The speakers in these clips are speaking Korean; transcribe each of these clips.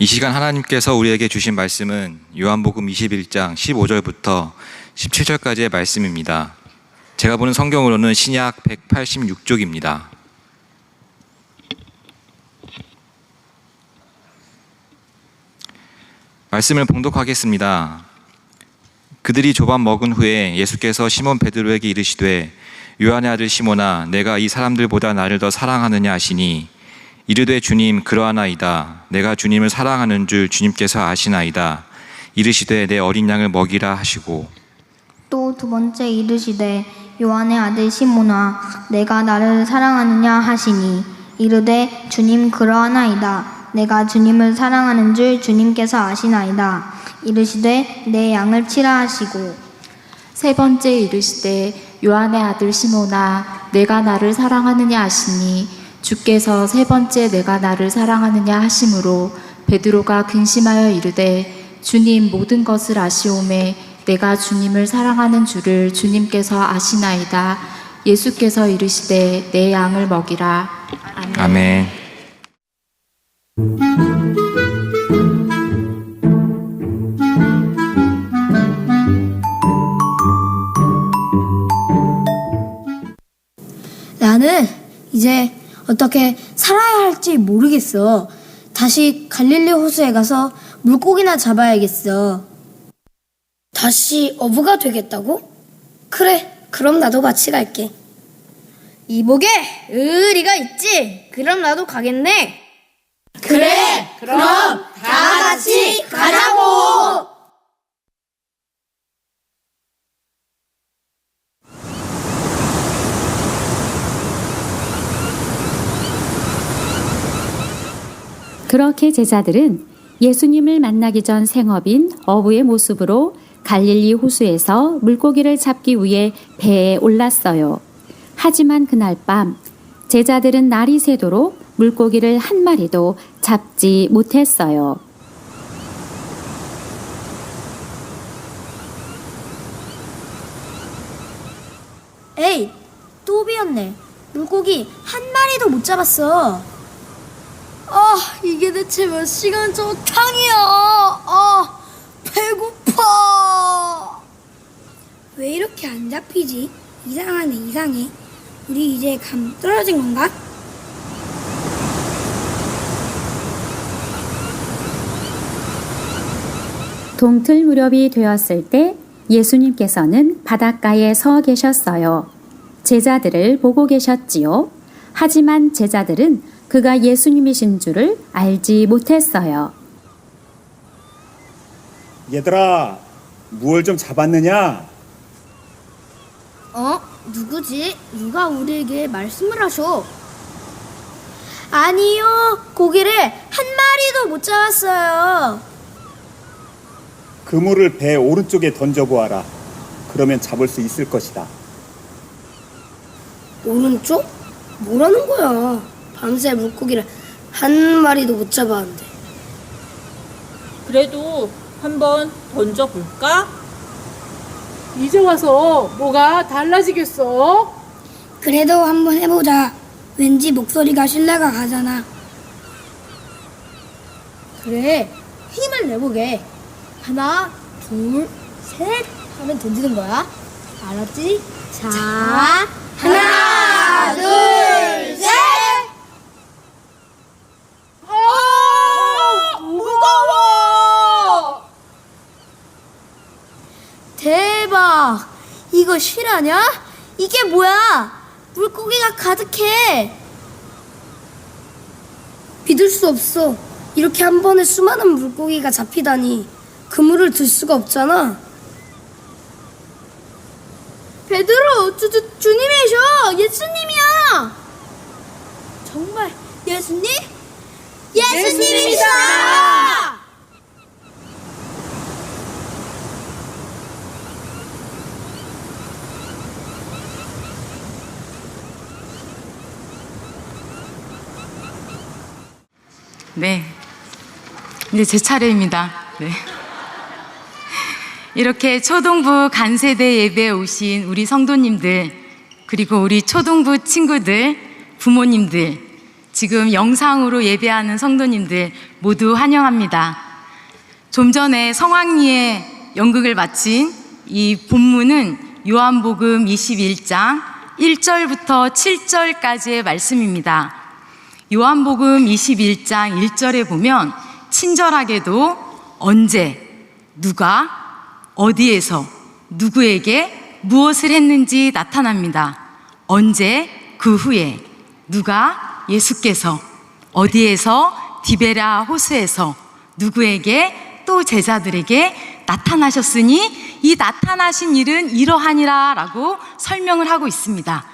이 시간 하나님께서 우리에게 주신 말씀은 요한복음 21장 15절부터 17절까지의 말씀입니다. 제가 보는 성경으로는 신약 186쪽입니다. 말씀을 봉독하겠습니다. 그들이 조반 먹은 후에 예수께서 시몬 베드로에게 이르시되 요한의 아들 시몬아 내가 이 사람들보다 나를 더 사랑하느냐 하시니 이르되 주님 그러하나이다. 내가 주님을 사랑하는 줄 주님께서 아시나이다. 이르시되 내 어린 양을 먹이라 하시고 또 두 번째 이르시되 요한의 아들 시몬아 내가 나를 사랑하느냐 하시니 이르되 주님 그러하나이다. 내가 주님을 사랑하는 줄 주님께서 아시나이다. 이르시되 내 양을 치라 하시고 세 번째 이르시되 요한의 아들 시몬아 내가 나를 사랑하느냐 하시니 주께서 세 번째 내가 나를 사랑하느냐 하심으로 베드로가 근심하여 이르되 주님 모든 것을 아시오매 내가 주님을 사랑하는 줄을 주님께서 아시나이다. 예수께서 이르시되 내 양을 먹이라. 아멘. 아멘. 나는 이제 어떻게 살아야 할지 모르겠어. 다시 갈릴리 호수에 가서 물고기나 잡아야겠어. 다시 어부가 되겠다고? 그래, 그럼 나도 같이 갈게. 이복에 의리가 있지. 그럼 나도 가겠네. 그래, 그럼 다 같이 가자고! 그렇게 제자들은 예수님을 만나기 전 생업인 어부의 모습으로 갈릴리 호수에서 물고기를 잡기 위해 배에 올랐어요. 하지만 그날 밤 제자들은 날이 새도록 물고기를 한 마리도 잡지 못했어요. 에이, 또 비었네. 물고기 한 마리도 못 잡았어. 이게 대체 몇 시간 저 탕이야. 배고파. 왜 이렇게 안 잡히지? 이상하네, 이상해. 우리 이제 감 떨어진 건가? 동틀 무렵이 되었을 때 예수님께서는 바닷가에 서 계셨어요. 제자들을 보고 계셨지요. 하지만 제자들은 그가 예수님이신 줄을 알지 못했어요. 얘들아, 무얼 좀 잡았느냐? 누구지? 누가 우리에게 말씀을 하셔? 아니요, 고기를 한 마리도 못 잡았어요. 그물을 배 오른쪽에 던져보아라. 그러면 잡을 수 있을 것이다. 오른쪽? 뭐라는 거야? 밤새 물고기를 한 마리도 못 잡았는데. 그래도 한번 던져볼까? 이제 와서 뭐가 달라지겠어? 그래도 한번 해보자. 왠지 목소리가 신뢰가 가잖아. 그래, 힘을 내보게. 하나, 둘, 셋 하면 던지는 거야. 알았지? 자, 하나, 둘, 셋! 무거워! 대박! 이거 실화냐? 이게 뭐야? 물고기가 가득해. 믿을 수 없어. 이렇게 한 번에 수많은 물고기가 잡히다니. 그물을 들 수가 없잖아. 베드로, 주님이셔! 예수님이야! 정말 예수님? 예수님이시다! 네, 이제 제 차례입니다. 네. 이렇게 초동부 간세대 예배에 오신 우리 성도님들, 그리고 우리 초동부 친구들, 부모님들, 지금 영상으로 예배하는 성도님들 모두 환영합니다. 좀 전에 성황리에 연극을 마친 이 본문은 요한복음 21장 1절부터 7절까지의 말씀입니다. 요한복음 21장 1절에 보면 친절하게도 언제, 누가, 어디에서, 누구에게 무엇을 했는지 나타납니다. 언제, 그 후에, 누가, 예수께서, 어디에서, 디베랴 호수에서, 누구에게, 또 제자들에게 나타나셨으니 이 나타나신 일은 이러하니라 라고 설명을 하고 있습니다.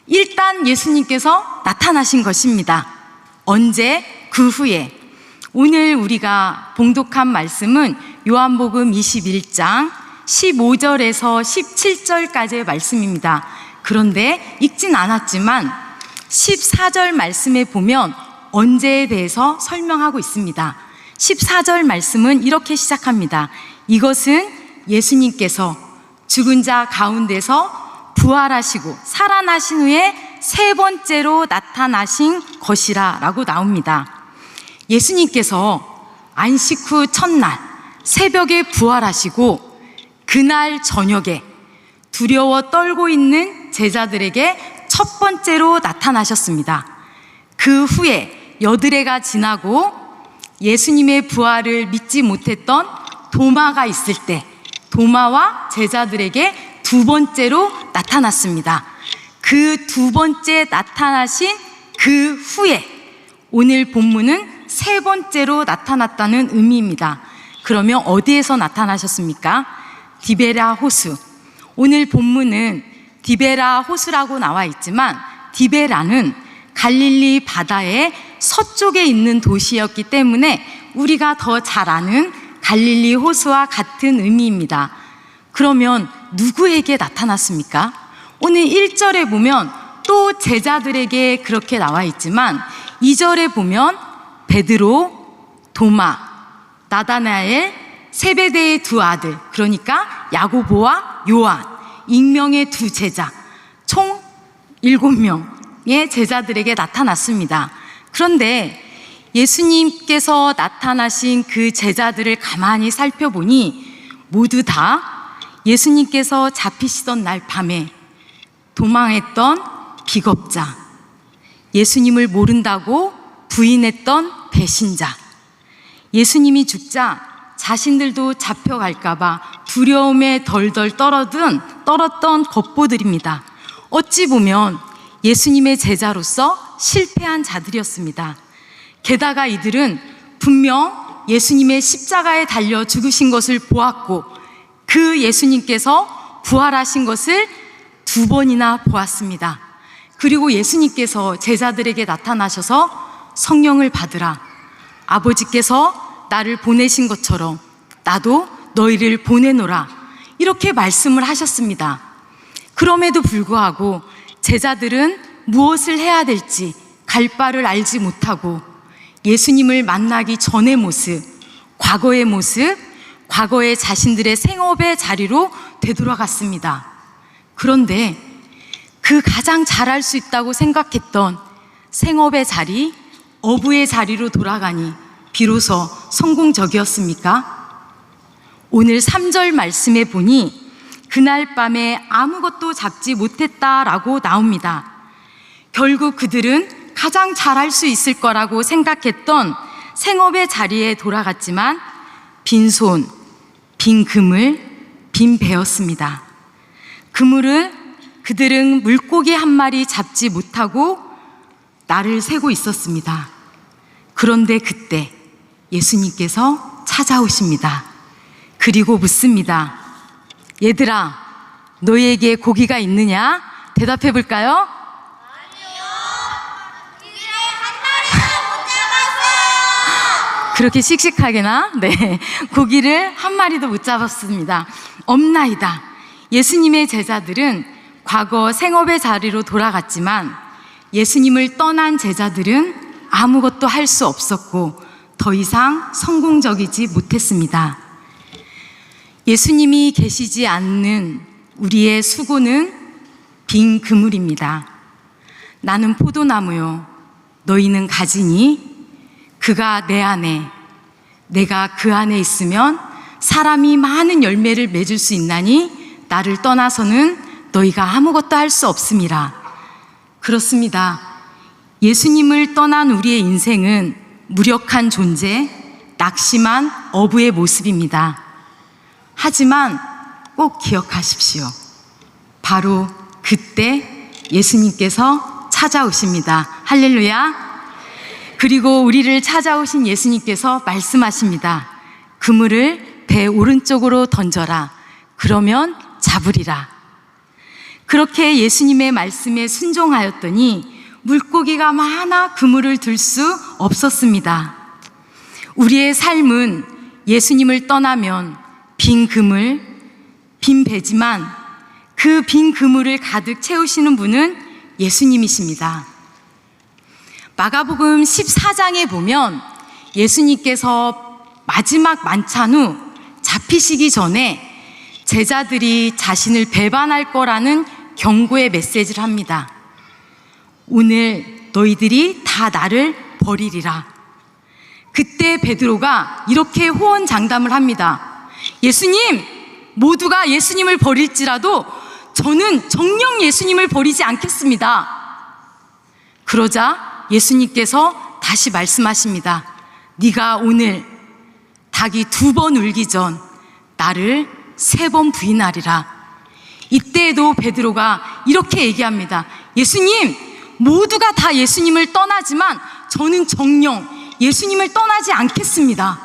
일단 예수님께서 나타나신 것입니다. 언제? 그 후에. 오늘 우리가 봉독한 말씀은 요한복음 21장 15절에서 17절까지의 말씀입니다. 그런데 읽진 않았지만 14절 말씀에 보면 언제에 대해서 설명하고 있습니다. 14절 말씀은 이렇게 시작합니다. 이것은 예수님께서 죽은 자 가운데서 부활하시고 살아나신 후에 세 번째로 나타나신 것이라 라고 나옵니다. 예수님께서 안식 후 첫날 새벽에 부활하시고 그날 저녁에 두려워 떨고 있는 제자들에게 첫 번째로 나타나셨습니다. 그 후에 여드레가 지나고 예수님의 부활을 믿지 못했던 도마가 있을 때 도마와 제자들에게 두 번째로 나타났습니다. 그 두 번째 나타나신 그 후에 오늘 본문은 세 번째로 나타났다는 의미입니다. 그러면 어디에서 나타나셨습니까? 디베랴 호수. 오늘 본문은 디베랴 호수라고 나와 있지만 디베라는 갈릴리 바다의 서쪽에 있는 도시였기 때문에 우리가 더 잘 아는 갈릴리 호수와 같은 의미입니다. 그러면 누구에게 나타났습니까? 오늘 1절에 보면 또 제자들에게 그렇게 나와 있지만 2절에 보면 베드로, 도마, 나다나엘, 세베대의 두 아들, 그러니까 야고보와 요한, 익명의 두 제자, 총 7명의 제자들에게 나타났습니다. 그런데 예수님께서 나타나신 그 제자들을 가만히 살펴보니 모두 다 예수님께서 잡히시던 날 밤에 도망했던 비겁자, 예수님을 모른다고 부인했던 배신자, 예수님이 죽자 자신들도 잡혀갈까봐 두려움에 덜덜 떨었던 겉보들입니다. 어찌 보면 예수님의 제자로서 실패한 자들이었습니다. 게다가 이들은 분명 예수님의 십자가에 달려 죽으신 것을 보았고 그 예수님께서 부활하신 것을 2번이나 보았습니다. 그리고 예수님께서 제자들에게 나타나셔서 성령을 받으라. 아버지께서 나를 보내신 것처럼 나도 너희를 보내노라. 이렇게 말씀을 하셨습니다. 그럼에도 불구하고 제자들은 무엇을 해야 될지 갈 바를 알지 못하고 예수님을 만나기 전의 모습, 과거의 모습, 과거의 자신들의 생업의 자리로 되돌아갔습니다. 그런데 그 가장 잘할 수 있다고 생각했던 생업의 자리, 어부의 자리로 돌아가니 비로소 성공적이었습니까? 오늘 3절 말씀에 보니 그날 밤에 아무것도 잡지 못했다라고 나옵니다. 결국 그들은 가장 잘할 수 있을 거라고 생각했던 생업의 자리에 돌아갔지만 빈손, 빈 그물, 빈 배였습니다. 그물을 그들은 물고기 한 마리 잡지 못하고 날을 새고 있었습니다. 그런데 그때 예수님께서 찾아오십니다. 그리고 묻습니다. 얘들아, 너희에게 고기가 있느냐? 대답해 볼까요? 아니요. 고기를 한 마리도 못 잡았어요. 그렇게 씩씩하게나? 네. 고기를 한 마리도 못 잡았습니다. 없나이다. 예수님의 제자들은 과거 생업의 자리로 돌아갔지만 예수님을 떠난 제자들은 아무것도 할 수 없었고 더 이상 성공적이지 못했습니다. 예수님이 계시지 않는 우리의 수고는 빈 그물입니다. 나는 포도나무요, 너희는 가지니 그가 내 안에 내가 그 안에 있으면 사람이 많은 열매를 맺을 수 있나니 나를 떠나서는 너희가 아무것도 할 수 없음이라. 그렇습니다. 예수님을 떠난 우리의 인생은 무력한 존재, 낙심한 어부의 모습입니다. 하지만 꼭 기억하십시오. 바로 그때 예수님께서 찾아오십니다. 할렐루야. 그리고 우리를 찾아오신 예수님께서 말씀하십니다. 그물을 배 오른쪽으로 던져라. 그러면 잡으리라. 그렇게 예수님의 말씀에 순종하였더니 물고기가 많아 그물을 들 수 없었습니다. 우리의 삶은 예수님을 떠나면 빈 그물, 빈 배지만 그 빈 그물을 가득 채우시는 분은 예수님이십니다. 마가복음 14장에 보면 예수님께서 마지막 만찬 후 잡히시기 전에 제자들이 자신을 배반할 거라는 경고의 메시지를 합니다. 오늘 너희들이 다 나를 버리리라. 그때 베드로가 이렇게 호언장담을 합니다. 예수님, 모두가 예수님을 버릴지라도 저는 정녕 예수님을 버리지 않겠습니다. 그러자 예수님께서 다시 말씀하십니다. 네가 오늘 닭이 2번 울기 전 나를 3번 부인하리라. 이때에도 베드로가 이렇게 얘기합니다. 예수님, 모두가 다 예수님을 떠나지만 저는 정녕 예수님을 떠나지 않겠습니다.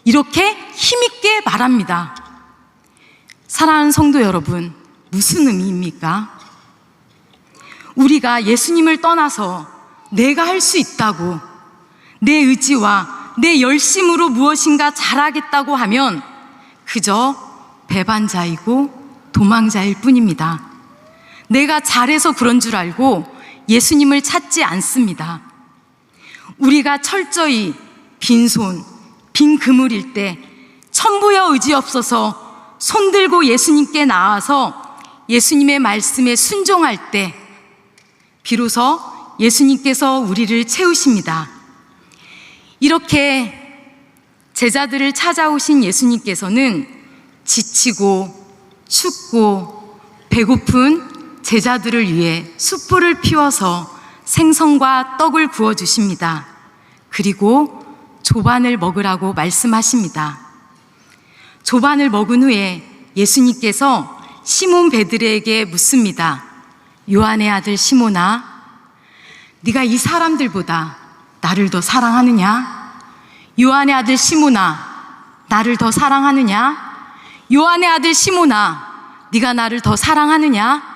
이렇게 힘있게 말합니다. 사랑하는 성도 여러분, 무슨 의미입니까? 우리가 예수님을 떠나서 내가 할 수 있다고 내 의지와 내 열심으로 무엇인가 잘하겠다고 하면 그저 배반자이고 도망자일 뿐입니다. 내가 잘해서 그런 줄 알고 예수님을 찾지 않습니다. 우리가 철저히 빈손, 빈 그물일 때 천부여 의지 없어서 손들고 예수님께 나와서 예수님의 말씀에 순종할 때 비로소 예수님께서 우리를 채우십니다. 이렇게 제자들을 찾아오신 예수님께서는 지치고 춥고 배고픈 제자들을 위해 숯불을 피워서 생선과 떡을 구워주십니다. 그리고 조반을 먹으라고 말씀하십니다. 조반을 먹은 후에 예수님께서 시몬 베드로에게 묻습니다. 요한의 아들 시몬아, 네가 이 사람들보다 나를 더 사랑하느냐? 요한의 아들 시몬아, 나를 더 사랑하느냐? 요한의 아들 시몬아, 네가 나를 더 사랑하느냐?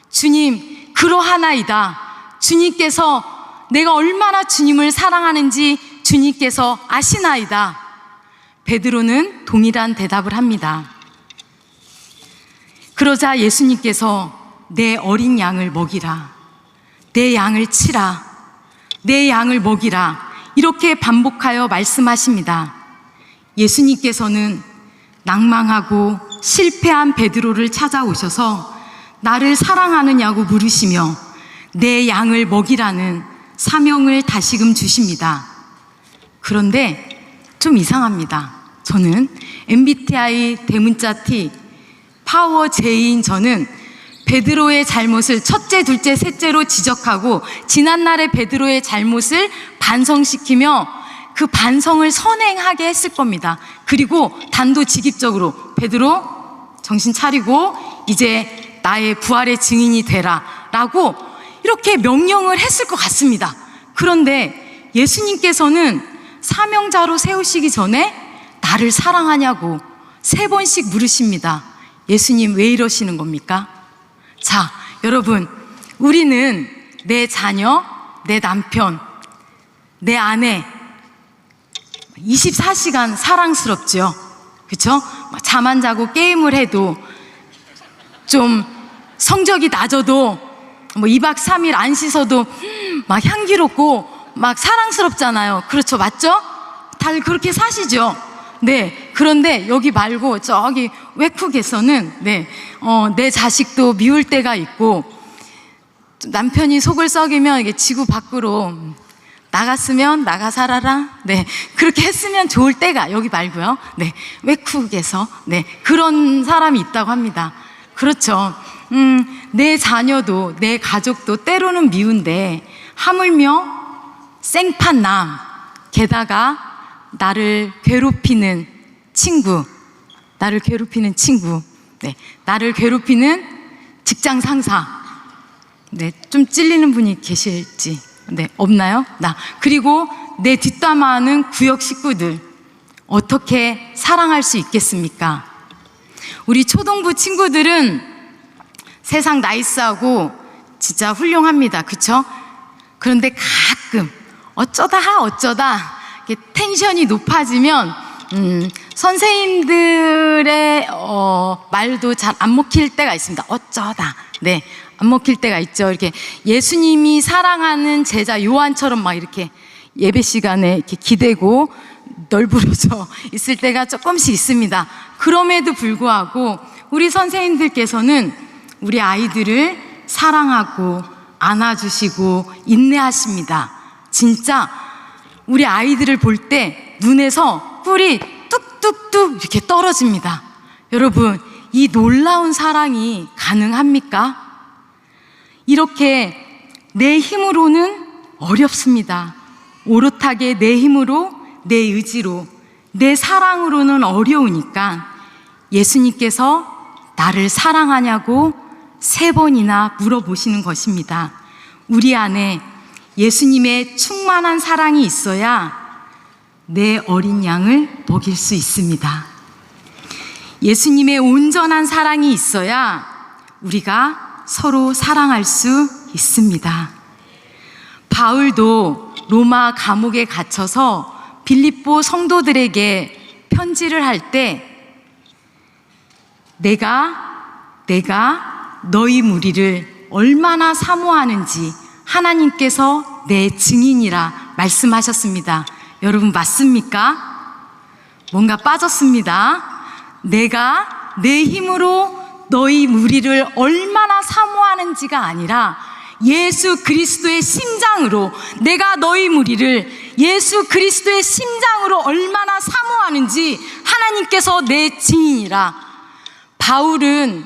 주님, 그러하나이다. 주님께서 내가 얼마나 주님을 사랑하는지 주님께서 아시나이다. 베드로는 동일한 대답을 합니다. 그러자 예수님께서 내 어린 양을 먹이라, 내 양을 치라, 내 양을 먹이라, 이렇게 반복하여 말씀하십니다. 예수님께서는 낭망하고 실패한 베드로를 찾아오셔서 나를 사랑하느냐고 물으시며 내 양을 먹이라는 사명을 다시금 주십니다. 그런데 좀 이상합니다. 저는 MBTI 대문자 T 파워 J인 저는 베드로의 잘못을 첫째, 둘째, 셋째로 지적하고 지난날의 베드로의 잘못을 반성시키며 그 반성을 선행하게 했을 겁니다. 그리고 단도직입적으로 베드로 정신 차리고 이제 나의 부활의 증인이 되라 라고 이렇게 명령을 했을 것 같습니다. 그런데 예수님께서는 사명자로 세우시기 전에 나를 사랑하냐고 3번씩 물으십니다. 예수님, 왜 이러시는 겁니까? 자, 여러분, 우리는 내 자녀, 내 남편, 내 아내 24시간 사랑스럽죠. 그렇죠? 잠 안 자고 게임을 해도 좀 성적이 낮아도 뭐 2박 3일 안 씻어도 막 향기롭고 막 사랑스럽잖아요. 그렇죠? 맞죠? 다들 그렇게 사시죠? 네. 그런데 여기 말고 저기 외국에서는 내 자식도 미울 때가 있고 남편이 속을 썩이면 이게 지구 밖으로 나갔으면 나가 살아라. 네. 그렇게 했으면 좋을 때가 여기 말고요. 네. 외국에서. 네. 그런 사람이 있다고 합니다. 그렇죠. 내 자녀도, 내 가족도 때로는 미운데, 하물며 생판남, 게다가 나를 괴롭히는 친구, 네. 나를 괴롭히는 직장 상사, 네. 좀 찔리는 분이 계실지. 네, 없나요? 그리고 내 뒷담화하는 구역 식구들 어떻게 사랑할 수 있겠습니까? 우리 초등부 친구들은 세상 나이스하고 진짜 훌륭합니다. 그쵸? 그런데 가끔 어쩌다 이렇게 텐션이 높아지면 선생님들의 말도 잘 안 먹힐 때가 있습니다. 어쩌다. 네. 안 먹힐 때가 있죠. 이렇게 예수님이 사랑하는 제자 요한처럼 막 이렇게 예배 시간에 이렇게 기대고 널브러져 있을 때가 조금씩 있습니다. 그럼에도 불구하고 우리 선생님들께서는 우리 아이들을 사랑하고 안아주시고 인내하십니다. 진짜 우리 아이들을 볼 때 눈에서 꿀이 뚝뚝뚝 이렇게 떨어집니다. 여러분, 이 놀라운 사랑이 가능합니까? 이렇게 내 힘으로는 어렵습니다. 오롯하게 내 힘으로, 내 의지로, 내 사랑으로는 어려우니까 예수님께서 나를 사랑하냐고 3번이나 물어보시는 것입니다. 우리 안에 예수님의 충만한 사랑이 있어야 내 어린 양을 먹일 수 있습니다. 예수님의 온전한 사랑이 있어야 우리가 서로 사랑할 수 있습니다. 바울도 로마 감옥에 갇혀서 빌립보 성도들에게 편지를 할 때 내가 너희 무리를 얼마나 사모하는지 하나님께서 내 증인이라 말씀하셨습니다. 여러분 맞습니까? 뭔가 빠졌습니다. 내가 내 힘으로 너희 무리를 얼마나 사모하는지가 아니라 예수 그리스도의 심장으로 내가 너희 무리를 예수 그리스도의 심장으로 얼마나 사모하는지 하나님께서 내 증인이라. 바울은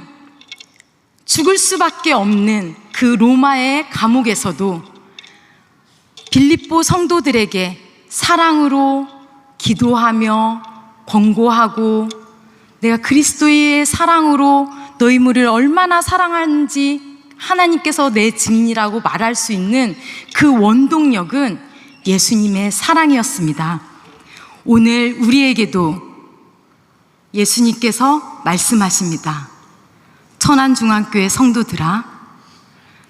죽을 수밖에 없는 그 로마의 감옥에서도 빌립보 성도들에게 사랑으로 기도하며 권고하고 내가 그리스도의 사랑으로 너희 무리를 얼마나 사랑하는지 하나님께서 내 증인이라고 말할 수 있는 그 원동력은 예수님의 사랑이었습니다. 오늘 우리에게도 예수님께서 말씀하십니다. 천안중앙교회 성도들아,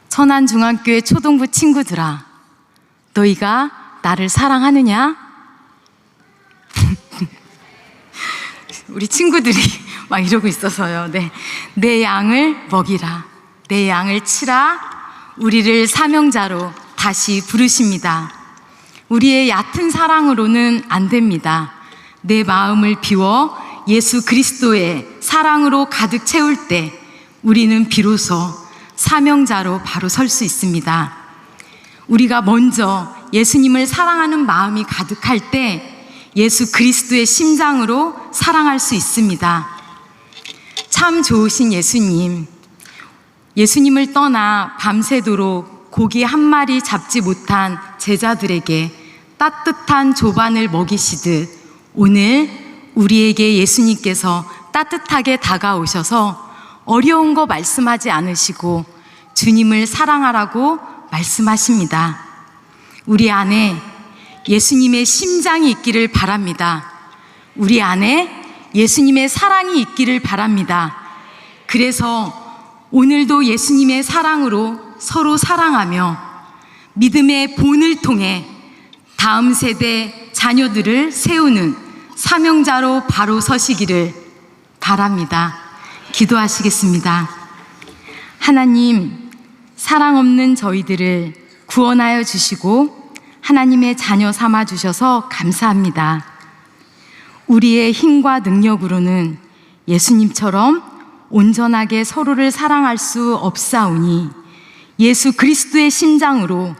천안중앙교회 초등부 친구들아, 너희가 나를 사랑하느냐? 우리 친구들이 막 이러고 있어서요. 네. 내 양을 먹이라, 내 양을 치라, 우리를 사명자로 다시 부르십니다. 우리의 얕은 사랑으로는 안 됩니다. 내 마음을 비워 예수 그리스도의 사랑으로 가득 채울 때 우리는 비로소 사명자로 바로 설 수 있습니다. 우리가 먼저 예수님을 사랑하는 마음이 가득할 때 예수 그리스도의 심장으로 사랑할 수 있습니다. 참 좋으신 예수님, 예수님을 떠나 밤새도록 고기 한 마리 잡지 못한 제자들에게 따뜻한 조반을 먹이시듯 오늘 우리에게 예수님께서 따뜻하게 다가오셔서 어려운 거 말씀하지 않으시고 주님을 사랑하라고 말씀하십니다. 우리 안에 예수님의 심장이 있기를 바랍니다. 우리 안에 예수님의 사랑이 있기를 바랍니다. 그래서 오늘도 예수님의 사랑으로 서로 사랑하며 믿음의 본을 통해 다음 세대 자녀들을 세우는 사명자로 바로 서시기를 바랍니다. 기도하시겠습니다. 하나님, 사랑 없는 저희들을 구원하여 주시고 하나님의 자녀 삼아 주셔서 감사합니다. 우리의 힘과 능력으로는 예수님처럼 온전하게 서로를 사랑할 수 없사오니 예수 그리스도의 심장으로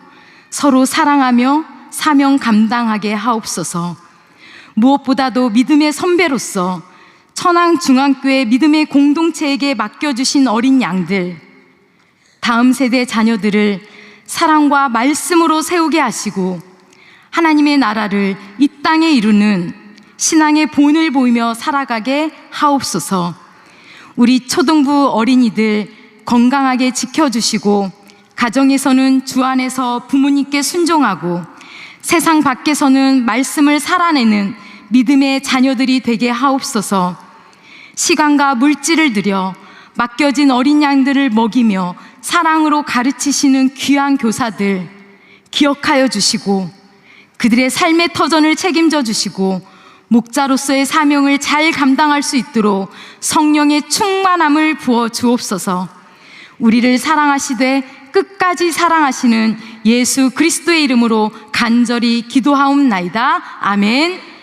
서로 사랑하며 사명 감당하게 하옵소서. 무엇보다도 믿음의 선배로서 천왕중앙교회 믿음의 공동체에게 맡겨주신 어린 양들, 다음 세대 자녀들을 사랑과 말씀으로 세우게 하시고 하나님의 나라를 이 땅에 이루는 신앙의 본을 보이며 살아가게 하옵소서. 우리 초등부 어린이들 건강하게 지켜주시고 가정에서는 주 안에서 부모님께 순종하고 세상 밖에서는 말씀을 살아내는 믿음의 자녀들이 되게 하옵소서. 시간과 물질을 들여 맡겨진 어린 양들을 먹이며 사랑으로 가르치시는 귀한 교사들 기억하여 주시고 그들의 삶의 터전을 책임져 주시고 목자로서의 사명을 잘 감당할 수 있도록 성령의 충만함을 부어 주옵소서. 우리를 사랑하시되 끝까지 사랑하시는 예수 그리스도의 이름으로 간절히 기도하옵나이다. 아멘.